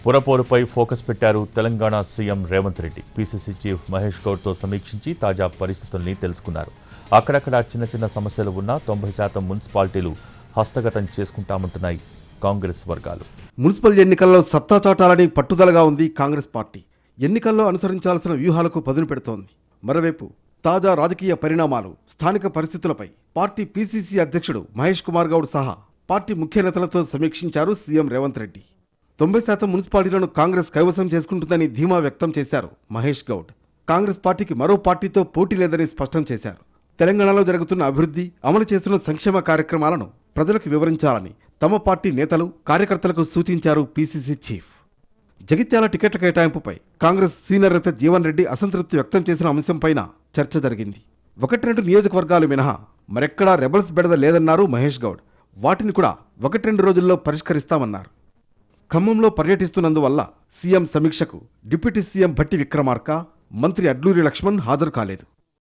పురపోరుపై focus పెట్టారు Telangana CM Revanth Reddy. PCC chief Mahesh గౌడ్తో సమీక్షించి తాజా పరిస్థితుల్ని తెలుసుకున్నారు. అక్కడక్కడ చిన్న సమస్యలు ఉన్నా 90% మున్సిపాలిటీలు హస్తగతం చేసుకుంటామంటున్నాయి కాంగ్రెస్ వర్గాలు. మున్సిపల్ ఎన్నికల్లో సత్తా చాటాలని పట్టుదలగా ఉంది కాంగ్రెస్ పార్టీ. ఎన్నికల్లో అనుసరించాల్సిన వ్యూహాలకు పదును పెడుతోంది. మరోవైపు తాజా రాజకీయ పరిణామాలు, స్థానిక పరిస్థితులపై పార్టీ పీసీసీ అధ్యక్షుడు మహేష్ కుమార్ గౌడ్ సహా పార్టీ ముఖ్య నేతలతో సమీక్షించారు సీఎం రేవంత్ రెడ్డి. 90% మున్సిపాలిటీలను కాంగ్రెస్ కైవసం చేసుకుంటుందని ధీమా వ్యక్తం చేశారు మహేష్ గౌడ్. కాంగ్రెస్ పార్టీకి మరో పార్టీతో పోటీ లేదని స్పష్టం చేశారు. తెలంగాణలో జరుగుతున్న అభివృద్ధి, అమలు చేస్తున్న సంక్షేమ కార్యక్రమాలను ప్రజలకు వివరించాలని తమ పార్టీ నేతలు, కార్యకర్తలకు సూచించారు పీసీసీ చీఫ్. జగిత్యాల టికెట్ల కేటాయింపుపై కాంగ్రెస్ సీనియర్ నేత జీవన్ రెడ్డి అసంతృప్తి వ్యక్తం చేసిన అంశంపైన చర్చ జరిగింది. 1-2 నియోజకవర్గాలు మినహా మరెక్కడా రెబల్స్ బెడద లేదన్నారు మహేష్ గౌడ్. వాటిని కూడా 1-2 రోజుల్లో పరిష్కరిస్తామన్నారు. ఖమ్మంలో పర్యటిస్తున్నందువల్ల సీఎం సమీక్షకు డిప్యూటీ సీఎం భట్టి విక్రమార్క, మంత్రి అడ్లూరి లక్ష్మణ్ హాజరు కాలేదు.